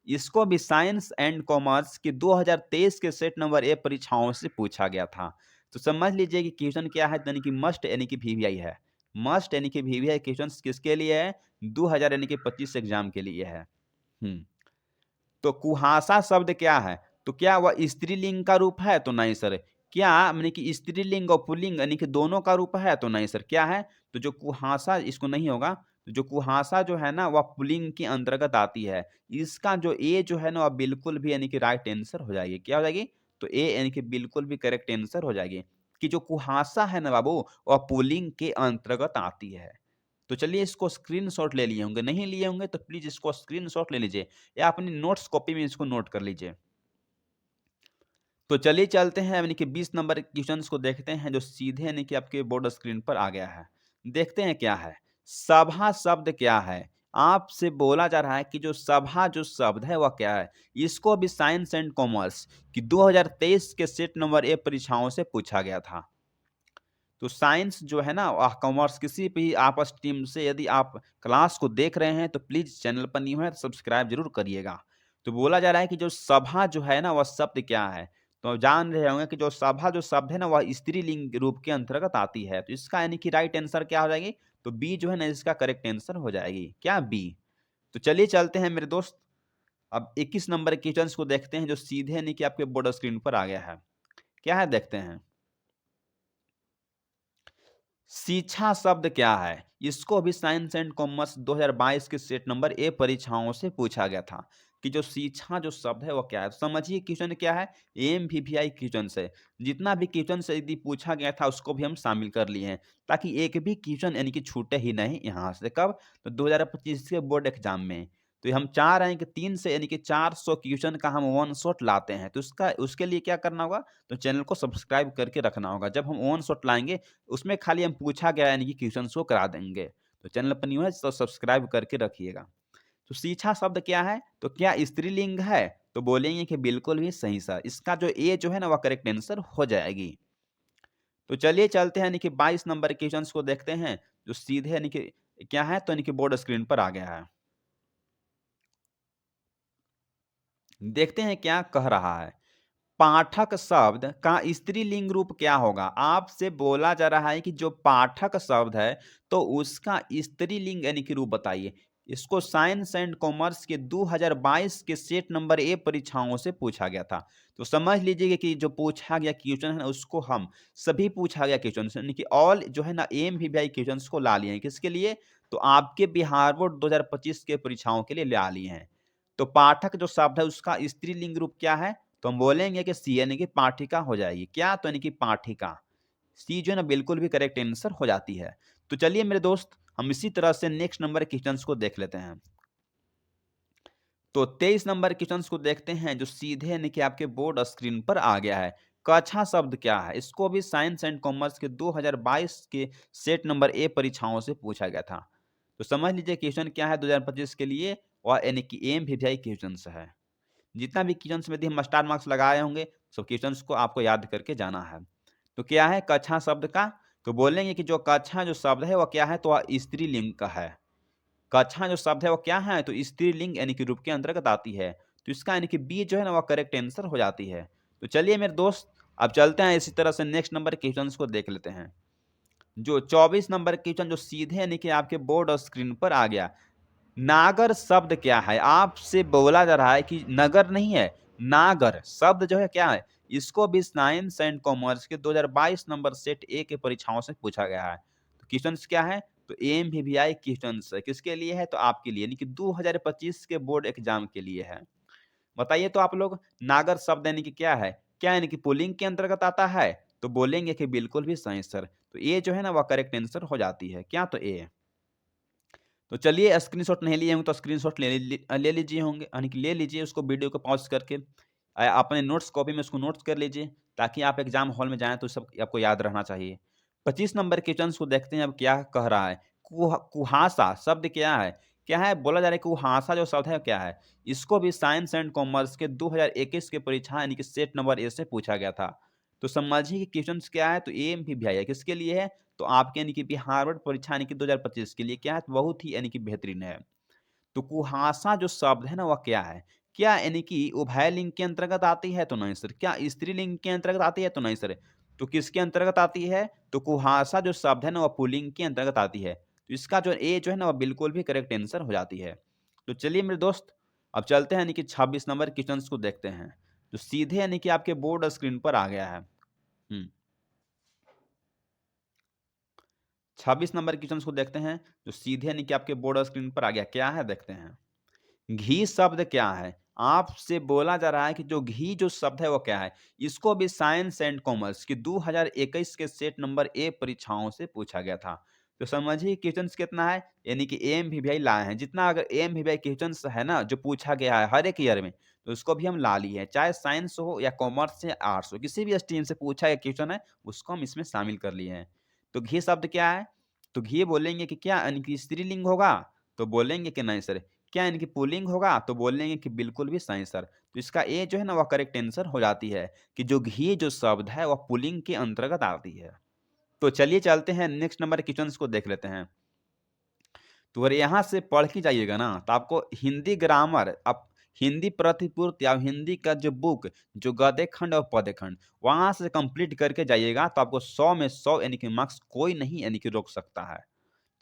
इसको भी साइंस एंड कॉमर्स की 2023 के सेट नंबर ए परीक्षाओं से पूछा गया था। तो समझ लीजिए कि क्वेश्चन क्या है, यानी कि मस्ट यानी कि वीवीआई है। मस्ट यानी कि वीवीआई क्वेश्चन किसके लिए है, 2000 यानी कि 25 एग्जाम के लिए है। तो कुहासा शब्द क्या है, तो क्या वह स्त्रीलिंग का रूप है, तो नहीं सर। क्या यानी कि स्त्रीलिंग और पुल्लिंग यानी कि दोनों का रूप है, तो नहीं सर। क्या है, तो जो कुहासा इसको नहीं होगा। तो जो कुहासा जो है ना वह पुल्लिंग के अंतर्गत आती है। इसका जो ए जो है ना वह बिल्कुल भी यानी कि राइट आंसर हो जाएगी। क्या हो जाएगी, तो ए यानी कि बिल्कुल भी करेक्ट आंसर हो जाएगी। कि जो कुहासा है ना बाबू वह पुल्लिंग के अंतर्गत आती है। तो चलिए इसको स्क्रीनशॉट ले लिए होंगे, नहीं लिए होंगे तो प्लीज इसको स्क्रीनशॉट ले लीजिए या अपनी नोट्स कॉपी में इसको नोट कर लीजिए। तो चलिए चलते हैं यानी कि 20 नंबर क्वेश्चन को देखते हैं जो सीधे यानी कि आपके बोर्ड स्क्रीन पर आ गया है। देखते हैं क्या है। सभा शब्द क्या है, आपसे बोला जा रहा है कि जो सभा जो शब्द है वह क्या है। इसको भी साइंस एंड कॉमर्स की 2023 के सेट नंबर ए परीक्षाओं से पूछा गया था। तो साइंस जो है ना कॉमर्स किसी भी आपस टीम से यदि आप क्लास को देख रहे हैं तो प्लीज चैनल पर न्यू है तो सब्सक्राइब जरूर करिएगा। तो बोला जा रहा है कि जो सभा जो है ना वह शब्द क्या है। तो जान रहे होंगे कि जो सभा जो शब्द है ना वह स्त्रीलिंग रूप के अंतर्गत आती है। तो इसका यानी कि राइट आंसर क्या हो जाएगी, तो बी जो है ना इसका करेक्ट आंसर हो जाएगी। क्या बी। तो चलिए चलते हैं मेरे दोस्त, अब 21 नंबर क्वेश्चन को देखते हैं जो सीधे यानी कि आपके बोर्ड स्क्रीन पर आ गया है। क्या है देखते हैं। शिक्षा शब्द क्या है, इसको भी साइंस एंड कॉमर्स 2022 के सेट नंबर ए परीक्षाओं से पूछा गया था कि जो शिक्षा जो शब्द है वो क्या है। तो समझिए क्वेश्चन क्या है, एमवीवीआई क्वेश्चन से जितना भी क्वेश्चन से यदि पूछा गया था उसको भी हम शामिल कर लिए हैं ताकि एक भी क्वेश्चन यानी कि छूटे ही नहीं यहाँ से। कब, तो 2025 के बोर्ड एग्जाम में। तो हम चाह रहे हैं कि 3 से यानी कि 400 क्वेश्चन का हम वन शॉट लाते हैं। तो उसका उसके लिए क्या करना होगा, तो चैनल को सब्सक्राइब करके रखना होगा। जब हम वन शॉट लाएंगे उसमें खाली हम पूछा गया यानी कि क्वेश्चन शो करा देंगे। तो चैनल पर न्यू है तो सब्सक्राइब करके रखिएगा। तो शिक्षा शब्द क्या है, तो क्या स्त्रीलिंग है, तो बोलेंगे कि बिल्कुल भी सही सर। इसका जो ए जो है ना वह करेक्ट आंसर हो जाएगी। तो चलिए चलते हैं यानी कि 22 नंबर क्वेश्चन को देखते हैं जो सीधे यानी कि क्या है, तो यानी कि बोर्ड स्क्रीन पर आ गया है। देखते हैं क्या कह रहा है। पाठक शब्द का स्त्रीलिंग रूप क्या होगा, आपसे बोला जा रहा है कि जो पाठक शब्द है तो उसका स्त्रीलिंग यानी कि रूप बताइए। इसको साइंस एंड कॉमर्स के 2022 के सेट नंबर ए परीक्षाओं से पूछा गया था। तो समझ लीजिए कि जो पूछा गया क्वेश्चन है ना उसको हम सभी पूछा गया क्वेश्चन यानी कि ऑल जो है ना एम वी आई क्वेश्चन को ला लिए हैं। किसके लिए, तो आपके बिहार बोर्ड 2025 के परीक्षाओं के लिए ला लिए हैं। तो पाठक जो शब्द है उसका स्त्रीलिंग रूप क्या है, तो हम बोलेंगे कि सी यानी कि पाठिका हो जाएगी। क्या, तो यानी कि पाठिका। सी जो है ना बिल्कुल भी करेक्ट आंसर हो जाती है। तो चलिए मेरे दोस्त हम इसी तरह से नेक्स्ट नंबर क्वेश्चंस को देख लेते हैं। तो 23 नंबर क्वेश्चंस को देखते हैं जो सीधे यानी कि आपके बोर्ड स्क्रीन पर आ गया है। कक्षा शब्द क्या है, इसको भी साइंस एंड कॉमर्स के 2022 के सेट नंबर ए परीक्षाओं से पूछा गया था। तो समझ लीजिए क्वेश्चन क्या है 2025 के लिए, और यानी कि एम वी क्वेश्चन है। जितना भी क्वेश्चंस में यदि हम स्टार मार्क्स लगाए होंगे सब क्वेश्चंस को आपको याद करके जाना है। तो क्या है कक्षा शब्द का, तो बोलेंगे कि जो कक्षा जो शब्द है वह क्या है, तो वह स्त्रीलिंग का है। कक्षा जो शब्द है वो क्या है, तो स्त्रीलिंग यानी कि रूप के अंतर्गत आती है। तो इसका यानी कि बी जो है ना वह करेक्ट आंसर हो जाती है। तो चलिए मेरे दोस्त अब चलते हैं इसी तरह से नेक्स्ट नंबर क्वेश्चन को देख लेते हैं। जो 24 नंबर क्वेश्चन जो सीधे यानी कि आपके बोर्ड और स्क्रीन पर आ गया। नागर शब्द क्या है, आपसे बोला जा रहा है कि नगर नहीं है, नागर शब्द जो है क्या है। इसको भी साइंस एंड कॉमर्स के 2022 नंबर सेट ए के परीक्षाओं से पूछा गया है। तो क्वेश्चंस क्या है, तो एमवीवीआई क्वेश्चंस है। किसके लिए है, तो आपके लिए यानी कि 2025 के बोर्ड एग्जाम के लिए है। बताइए तो आप लोग नागर शब्द यानी कि क्या है, क्या यानी कि पुल्लिंग के अंतर्गत आता है, तो बोलेंगे कि बिल्कुल भी सही सर। तो ए जो है ना वह करेक्ट आंसर हो जाती है। क्या, तो ए। तो चलिए स्क्रीनशॉट नहीं लिए होंगे तो स्क्रीनशॉट ले लीजिए होंगे यानी कि ले लीजिए उसको वीडियो को पॉज करके अपने नोट्स कॉपी में उसको नोट्स कर लीजिए ताकि आप एग्जाम हॉल में जाएं तो सब आपको याद रहना चाहिए। 25 नंबर क्वेश्चन को देखते हैं अब क्या कह रहा है। कुहासा शब्द क्या है? क्या है? बोला जा रहा है कुहासा जो शब्द है क्या है? इसको भी साइंस एंड कॉमर्स के 2021 के परीक्षा यानी कि सेट नंबर ए से पूछा गया था। तो समझिए कि क्वेश्चंस क्या है, तो एमपीवीआई है, किसके लिए है? तो आपके यानी कि बिहार बोर्ड परीक्षा यानी कि 2025 के लिए क्या है? तो बहुत ही यानी कि बेहतरीन है। तो कुहासा जो शब्द है ना वह क्या है? क्या यानी कि उभय लिंग के अंतर्गत आती है? तो नहीं सर। क्या स्त्रीलिंग के अंतर्गत आती है? तो नहीं सर। तो किसके अंतर्गत आती है? तो कुहासा जो शब्द है ना वह पुल्लिंग के अंतर्गत आती है। तो इसका जो ए जो है ना वह बिल्कुल भी करेक्ट आंसर हो जाती है। तो चलिए मेरे दोस्त, अब चलते हैं यानी कि 26 नंबर क्वेश्चन को देखते हैं, जो सीधे यानी कि आपके बोर्ड स्क्रीन पर आ गया है। 26 नंबर क्वेश्चन को देखते हैं, जो सीधे यानी कि आपके बोर्ड स्क्रीन पर आ गया। क्या है देखते हैं। घी शब्द क्या है? आपसे बोला जा रहा है कि जो घी जो शब्द है वो क्या है? इसको भी साइंस एंड कॉमर्स की 2021 के सेट नंबर ए परीक्षाओं से पूछा गया था। तो समझिए क्वेश्चंस कितना है, यानी कि एमवीआई लाए हैं। जितना अगर एमवीआई क्वेश्चंस है ना जो पूछा गया है हर एक ईयर में, तो उसको भी हम ला लिए हैं। चाहे साइंस हो या कॉमर्स या आर्ट्स हो, किसी भी स्ट्रीम से पूछा गया क्वेश्चन है उसको हम इसमें शामिल कर लिए हैं। तो घी शब्द क्या है? तो घी बोलेंगे कि क्या यानी कि स्त्रीलिंग होगा? तो बोलेंगे कि नहीं सर। क्या इनकी पुल्लिंग होगा? तो बोलेंगे कि बिल्कुल भी सही सर। तो इसका ए जो है ना वह करेक्ट आंसर हो जाती है कि जो घी जो शब्द है वह पुल्लिंग के अंतर्गत आती है। तो चलिए चलते हैं नेक्स्ट नंबर क्वेश्चंस को देख लेते हैं। तो अगर यहाँ से पढ़ के जाइएगा ना तो आपको हिंदी ग्रामर, अब हिंदी प्रतिपूर्ति या हिंदी का जो बुक, जो गद्य खंड और पद्य खंड वहां से कंप्लीट करके जाइएगा तो आपको 100 में 100 यानी कि मार्क्स कोई नहीं यानी कि रोक सकता है,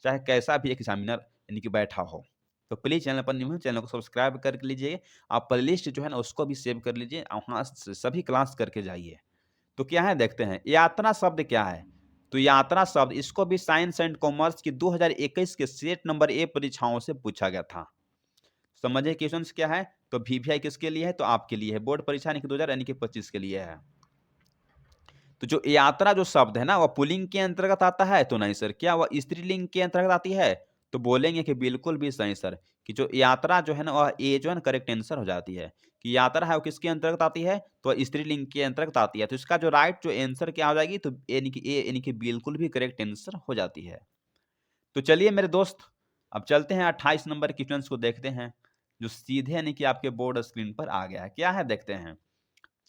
चाहे कैसा भी एक एग्जामिनर यानी कि बैठा हो। तो प्लीज़ चैनल पर न्यू है, चैनल को सब्सक्राइब कर लीजिए। आप प्लेलिस्ट जो है ना उसको भी सेव कर लीजिए और वहाँ से सभी क्लास करके जाइए। तो क्या है देखते हैं, यात्रा शब्द क्या है? तो यात्रा शब्द इसको भी साइंस एंड कॉमर्स की 2021 के सेट नंबर ए परीक्षाओं से पूछा गया था। समझिए क्वेश्चंस क्या है? तो वीवीआई किसके लिए है? तो आपके लिए है। बोर्ड परीक्षा यानी कि 2025 के लिए है। तो जो यात्रा जो शब्द है ना वह पुल्लिंग के अंतर्गत आता है? तो नहीं सर। क्या वह स्त्रीलिंग के अंतर्गत आती है? तो बोलेंगे कि बिल्कुल भी सही सर, कि जो यात्रा जो है ना वह ए जो है ना करेक्ट आंसर हो जाती है, कि यात्रा है वो किसके अंतर्गत आती है? तो वह स्त्रीलिंग के अंतर्गत आती है। तो इसका जो राइट जो आंसर क्या हो जाएगी? तो यानी कि ए यानी कि बिल्कुल भी करेक्ट आंसर हो जाती है। तो चलिए मेरे दोस्त, अब चलते हैं 28 नंबर क्वेश्चन को देखते हैं, जो सीधे यानी कि आपके बोर्ड स्क्रीन पर आ गया है। क्या है देखते हैं।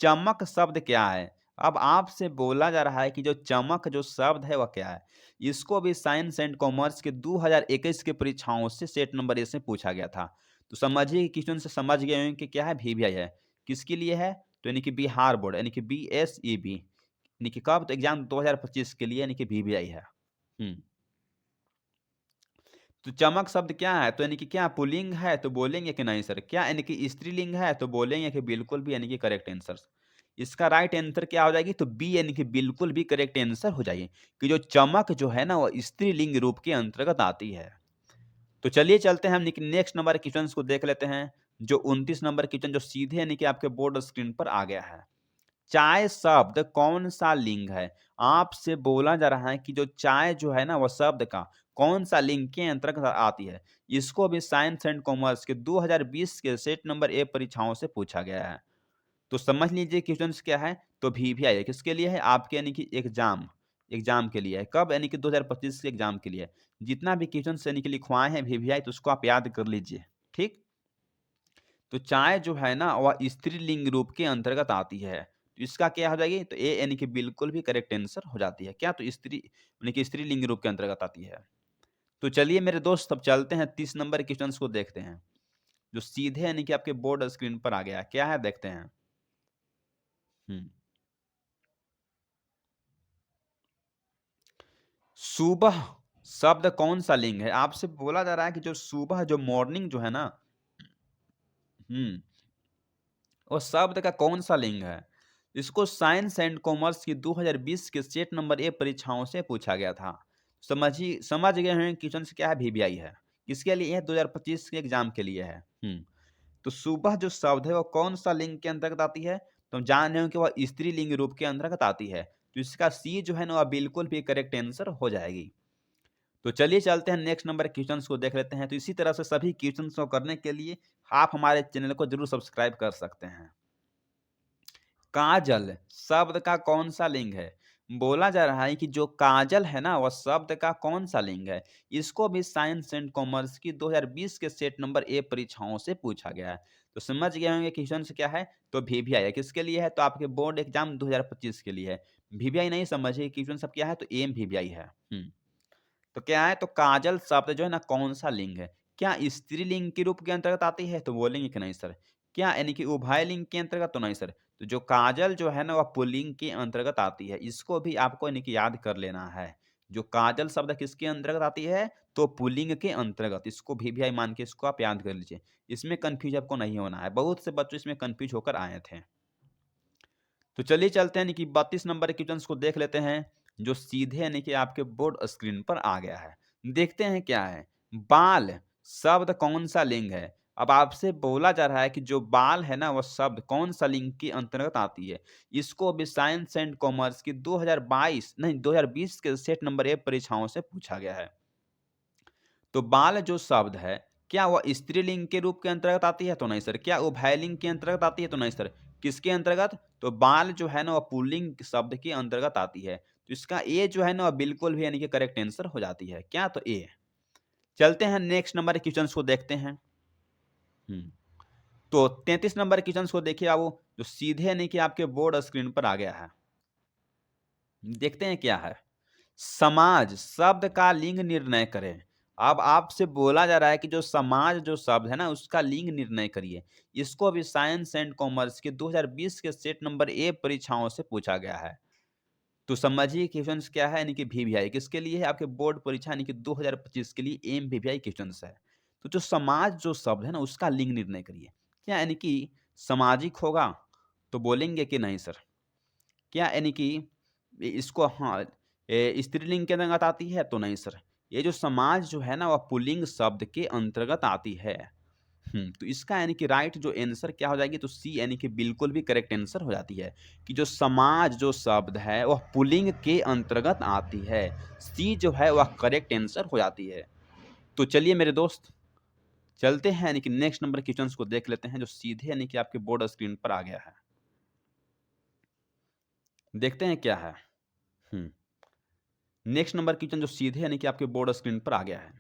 चमक शब्द क्या है? अब आपसे बोला जा रहा है कि जो चमक जो शब्द है वह क्या है? इसको भी साइंस एंड कॉमर्स के 2021 के परीक्षाओं से सेट नंबर ए से पूछा गया था। तो समझिए क्वेश्चन से समझ गए होंगे कि क्या है, वीवीआई है। किसके लिए है? तो यानी कि बिहार बोर्ड यानी कि बीएसईबी, यानी कि कब? तो एग्जाम 2025 के लिए यानी कि वीवीआई है। तो चमक शब्द क्या है? तो यानी कि क्या पुल्लिंग है? तो बोलेंगे कि नहीं सर। क्या यानी कि स्त्रीलिंग है? तो बोलेंगे कि बिल्कुल भी यानी कि करेक्ट आंसर। इसका राइट आंसर क्या हो जाएगी? तो बी यानी कि बिल्कुल भी करेक्ट आंसर हो जाएगी, कि जो चमक जो है ना वो स्त्रीलिंग रूप के अंतर्गत आती है। तो चलिए चलते हैं हम नेक्स्ट नंबर क्वेश्चन को देख लेते हैं, जो 29 नंबर क्वेश्चन जो सीधे यानी कि आपके बोर्ड स्क्रीन पर आ गया है। चाय शब्द कौन सा लिंग है? आपसे बोला जा रहा है कि जो चाय जो है ना वह शब्द का कौन सा लिंग के अंतर्गत आती है? इसको भी साइंस एंड कॉमर्स के 2020 के सेट नंबर ए परीक्षाओं से पूछा गया है। तो समझ लीजिए क्वेश्चंस क्या है। तो वीवीआई है, किसके लिए है? आपके यानी कि एग्जाम एग्जाम के लिए है। कब? यानी कि 2025 के एग्जाम के लिए। जितना भी क्वेश्चन यानी कि लिखवाए हैं वीवीआई, तो उसको आप याद कर लीजिए। ठीक। तो चाय जो है ना वह स्त्रीलिंग रूप के अंतर्गत आती है। तो इसका क्या हो जाएगी? तो ए यानी कि बिल्कुल भी करेक्ट आंसर हो जाती है। क्या? तो स्त्री यानी कि स्त्रीलिंग रूप के अंतर्गत आती है। तो चलिए मेरे दोस्त, अब चलते हैं 30 नंबर क्वेश्चन को देखते हैं, जो सीधे यानी कि आपके बोर्ड स्क्रीन पर आ गया है। क्या है देखते हैं। हम्म सुबह शब्द कौन सा लिंग है? आपसे बोला जा रहा है कि जो सुबह जो मॉर्निंग जो है ना, हम्म वो शब्द का कौन सा लिंग है? इसको साइंस एंड कॉमर्स की 2020 के सेट नंबर ए परीक्षाओं से पूछा गया था। समझ गए हैं क्वेश्चन से क्या है, वीवीआई है। किसके लिए है? 2025 के एग्जाम के लिए है। तो सुबह जो शब्द है वो कौन सा लिंग के अंतर्गत आती है? तो हम जान रहे हो कि वह स्त्री लिंग रूप के अंतर्गत आती है। तो इसका सी जो है ना वह बिल्कुल भी करेक्ट आंसर हो जाएगी। तो चलिए चलते हैं नेक्स्ट नंबर क्वेश्चंस को देख लेते हैं। तो इसी तरह से सभी क्वेश्चंस को करने के लिए आप हमारे चैनल को जरूर सब्सक्राइब कर सकते हैं। काजल शब्द का कौन सा लिंग है? बोला जा रहा है कि जो काजल है ना वह शब्द का कौन सा लिंग है। इसको भी साइंस एंड कॉमर्स की 2020 के सेट नंबर ए परीक्षाओं से पूछा गया है। तो समझ गए होंगे क्वेश्चन क्या है। तो वीवीआई है किसके लिए है, तो आपके बोर्ड एग्जाम 2025 के लिए है। वीवीआई नहीं समझे क्वेश्चन सब क्या है, तो एम वीवीआई है। तो क्या है, तो काजल शब्द जो है ना कौन सा लिंग है। क्या स्त्रीलिंग के रूप के अंतर्गत आती है, तो बोलेंगे कि नहीं सर। क्या यानी कि उभय लिंग के अंतर्गत, तो नहीं सर। तो जो काजल जो है ना वह पुल्लिंग के अंतर्गत आती है, इसको भी आपको यानी कि याद कर लेना है। जो काजल शब्द किसके अंतर्गत आती है, तो पुल्लिंग के अंतर्गत। इसको भी मान के इसको आप याद कर लीजिए। इसमें कंफ्यूज आपको नहीं होना है, बहुत से बच्चों इसमें कंफ्यूज होकर आए थे। तो चलिए चलते हैं यानी कि 32 नंबर के क्वेश्चन को देख लेते हैं, जो सीधे यानी कि आपके बोर्ड स्क्रीन पर आ गया है। देखते हैं क्या है। बाल शब्द कौन सा लिंग है। अब आपसे बोला जा रहा है कि जो बाल है ना वह शब्द कौन सा लिंग के अंतर्गत आती है। इसको भी साइंस एंड कॉमर्स की 2022 नहीं 2020 के सेट नंबर ए परीक्षाओं से पूछा गया है। तो बाल जो शब्द है, क्या वह स्त्रीलिंग के रूप के अंतर्गत आती है, तो नहीं सर। क्या उभयलिंग के अंतर्गत आती है, तो नहीं सर। किसके अंतर्गत, तो बाल जो है ना वह पुल्लिंग शब्द के अंतर्गत आती है। तो इसका ए जो है ना वह बिल्कुल भी यानी कि करेक्ट आंसर हो जाती है। क्या, तो ए। चलते हैं नेक्स्ट नंबर के क्वेश्चन को देखते हैं। हम्म, तो 33 नंबर के क्वेश्चन को देखिए आप, वो जो सीधे यानी कि आपके बोर्ड स्क्रीन पर आ गया है। देखते हैं क्या है। समाज शब्द का लिंग निर्णय करें। अब आपसे बोला जा रहा है कि जो समाज जो शब्द है ना उसका लिंग निर्णय करिए। इसको भी साइंस एंड कॉमर्स के 2020 के सेट नंबर ए परीक्षाओं से पूछा गया है। तो समझिए क्वेश्चन क्या है, यानी कि वीवीआई किसके लिए है, आपके बोर्ड परीक्षा यानी कि 2025 के लिए एम वीवीआई क्वेश्चन है। तो जो समाज जो शब्द है ना उसका लिंग निर्णय करिए। क्या यानी कि सामाजिक होगा, तो बोलेंगे कि नहीं सर। क्या यानी कि इसको हाँ स्त्रीलिंग के अंतर्गत आती है, तो नहीं सर। ये जो समाज जो है ना वह पुल्लिंग शब्द के अंतर्गत आती है। तो इसका यानी कि राइट जो आंसर क्या हो जाएगी, तो सी यानी कि बिल्कुल भी करेक्ट आंसर हो जाती है कि जो समाज जो शब्द है वह पुल्लिंग के अंतर्गत आती है। सी जो है वह करेक्ट आंसर हो जाती है। तो चलिए मेरे दोस्त, चलते हैं यानी कि नेक्स्ट नंबर क्वेश्चंस को देख लेते हैं, जो सीधे यानी कि आपके बोर्ड स्क्रीन पर आ गया है। देखते हैं क्या है। हम्म नेक्स्ट नंबर क्वेश्चन जो सीधे यानी कि आपके बोर्ड स्क्रीन पर आ गया है।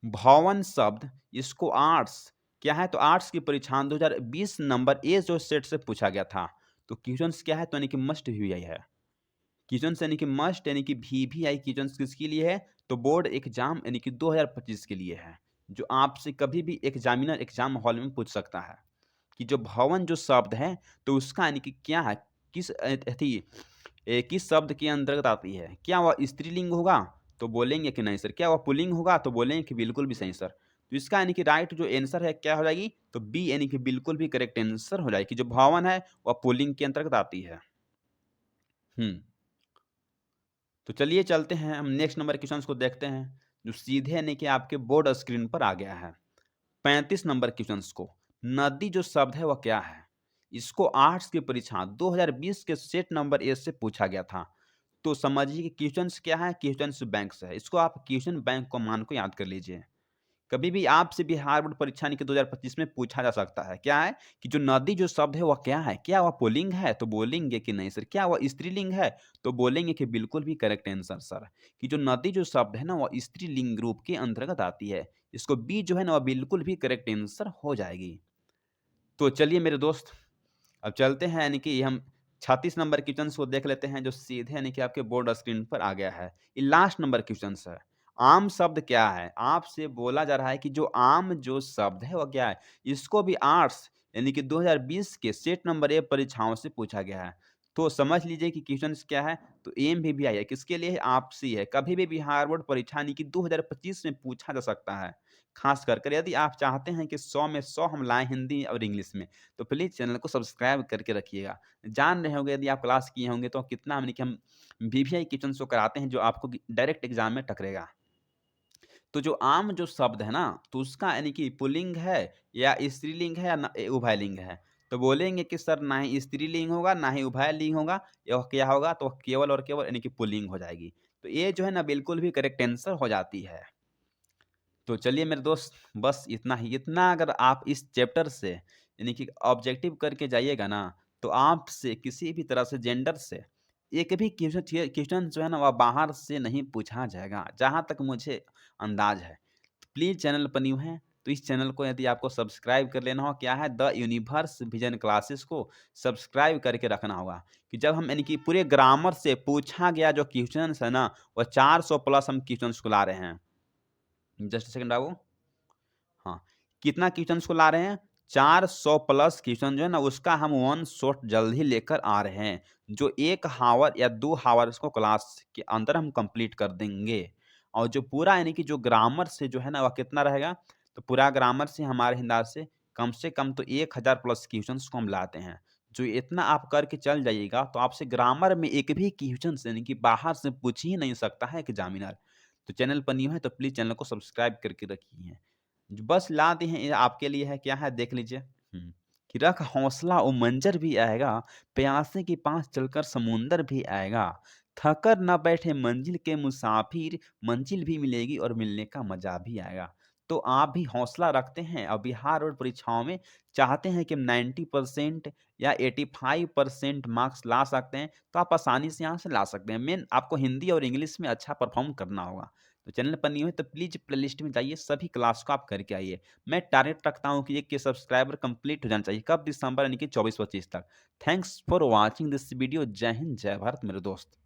भवन शब्द इसको आर्ट्स क्या है, तो आर्ट्स की परीक्षा 2020 नंबर ए जो सेट से पूछा गया था। तो क्वेश्चन क्या है, तो यानी कि मस्ट वीवीआई है। क्वेश्चन यानी कि मस्ट यानी कि वीवीआई क्वेश्चन किसके लिए है, तो बोर्ड एग्जाम यानी कि 2025 के लिए है। जो आपसे कभी भी एग्जामिनर एग्जाम हॉल में पूछ सकता है कि जो भवन जो शब्द है तो उसका यानी कि क्या है, किस किस शब्द के अंतर्गत आती है। क्या वह स्त्रीलिंग होगा, तो बोलेंगे कि नहीं सर। क्या वह पुल्लिंग होगा, तो बोलेंगे कि बिल्कुल भी सही सर। तो इसका यानी कि राइट जो आंसर है क्या हो जाएगी, तो बी यानी कि बिल्कुल भी करेक्ट आंसर हो जाएगी कि जो भवन है वह पुल्लिंग के अंतर्गत आती है। हम्म तो चलिए चलते हैं हम नेक्स्ट नंबर क्वेश्चन को देखते हैं, जो सीधे यानी कि आपके बोर्ड स्क्रीन पर आ गया है। 35 नंबर क्वेश्चन को, नदी जो शब्द है वह क्या है। इसको आर्ट्स की परीक्षा 2020 के सेट नंबर ए से पूछा गया था। तो समझिए कि क्वेश्चंस क्या है, क्वेश्चंस बैंक से है। इसको आप क्वेश्चन बैंक को मान को याद कर लीजिए। कभी भी आपसे बिहार बोर्ड परीक्षा नहीं कि 2025 में पूछा जा सकता है। क्या है कि जो नदी जो शब्द है वह क्या है, क्या वह पुल्लिंग है, तो बोलेंगे कि नहीं सर। क्या वह स्त्रीलिंग है, तो बोलेंगे कि बिल्कुल भी करेक्ट आंसर सर, कि जो नदी जो शब्द है ना वह स्त्रीलिंग रूप के अंतर्गत आती है। इसको बी जो है ना वह बिल्कुल भी करेक्ट आंसर हो जाएगी। तो चलिए मेरे दोस्त, अब चलते हैं यानी कि हम 36 नंबर क्वेश्चन को देख लेते हैं, जो सीधे यानी कि आपके बोर्ड स्क्रीन पर आ गया है। ये लास्ट नंबर क्वेश्चन है। आम शब्द क्या है, आपसे बोला जा रहा है कि जो आम जो शब्द है वो क्या है। इसको भी आर्ट्स यानी कि 2020 के सेट नंबर ए परीक्षाओं से पूछा गया है। तो समझ लीजिए कि क्वेश्चन क्या है, तो एम भी आई है किसके लिए है, आपसी है। कभी भी बिहार बोर्ड परीक्षा यानी कि 2025 में पूछा जा सकता है। खास कर यदि आप चाहते हैं कि 100 में 100 हम लाएं हिंदी और इंग्लिश में, तो प्लीज़ चैनल को सब्सक्राइब करके रखिएगा। जान रहे होंगे यदि आप क्लास किए होंगे तो कितना यानी कि हम वीवीआई क्वेश्चन शो कराते हैं जो आपको डायरेक्ट एग्जाम में टकरेगा। तो जो आम जो शब्द है ना, तो उसका यानी कि पुल्लिंग है या स्त्रीलिंग है या उभयलिंग है। तो बोलेंगे कि सर ना ही स्त्रीलिंग होगा ना ही उभयलिंग होगा, यह क्या होगा, तो केवल और केवल यानी कि पुल्लिंग हो जाएगी। तो ये जो है ना बिल्कुल भी करेक्ट आंसर हो जाती है। तो चलिए मेरे दोस्त, बस इतना ही। इतना अगर आप इस चैप्टर से यानी कि ऑब्जेक्टिव करके जाइएगा ना, तो आपसे किसी भी तरह से जेंडर से एक भी क्वेश्चन जो है ना वह बाहर से नहीं पूछा जाएगा, जहाँ तक मुझे अंदाज़ है। प्लीज़ चैनल पर न्यू हैं, तो इस चैनल को यदि आपको सब्सक्राइब कर लेना हो, क्या है द यूनिवर्स विज़न क्लासेस को सब्सक्राइब करके रखना होगा कि जब हम यानी कि पूरे ग्रामर से पूछा गया जो क्वेश्चन्स है ना, वो 400 प्लस हम क्वेश्चन्स को ला रहे हैं। जस्ट अ सेकंड बाबू। हाँ, कितना क्वेश्चन्स को ला रहे हैं? 400 प्लस क्वेश्चन जो है ना उसका हम वन शॉट जल्द ही लेकर आ रहे हैं, जो 1 हावर या 2 हावर्स को क्लास के अंदर हम कंप्लीट कर देंगे। और जो पूरा यानी कि जो ग्रामर से जो है ना वह कितना रहेगा? तो पूरा ग्रामर से हमारे हिसाब से कम तो 1000 प्लस क्वेश्चन्स को हम लाते हैं। जो इतना आप करके चल जाइएगा तो आपसे ग्रामर में एक भी क्वेश्चन्स यानी कि बाहर से पूछ ही नहीं सकता है एग्ज़ामिनर। तो चैनल पर न्यू है तो प्लीज़ चैनल को सब्सक्राइब करके रखिए। जो बस ला दिए हैं ये आपके लिए है, क्या है देख लीजिए। कि रख हौसला ओ मंजर भी आएगा, प्यासे के पास चलकर समुंदर भी आएगा। थकर न बैठे मंजिल के मुसाफिर, मंजिल भी मिलेगी और मिलने का मज़ा भी आएगा। तो आप भी हौसला रखते हैं और बिहार बोर्ड परीक्षाओं में चाहते हैं कि हम 90% या 85% मार्क्स ला सकते हैं, तो आप आसानी से यहाँ से ला सकते हैं। मेन आपको हिंदी और इंग्लिश में अच्छा परफ़ॉर्म करना होगा। तो चैनल पर न्यू है तो प्लीज़ प्लेलिस्ट में जाइए, सभी क्लास को आप करके आइए। मैं टारगेट रखता हूँ कि 1 के सब्सक्राइबर कंप्लीट हो जाना चाहिए। कब? दिसंबर यानी कि 24-25 तक। Thanks for watching this video. जय हिंद, जय भारत मेरे दोस्त।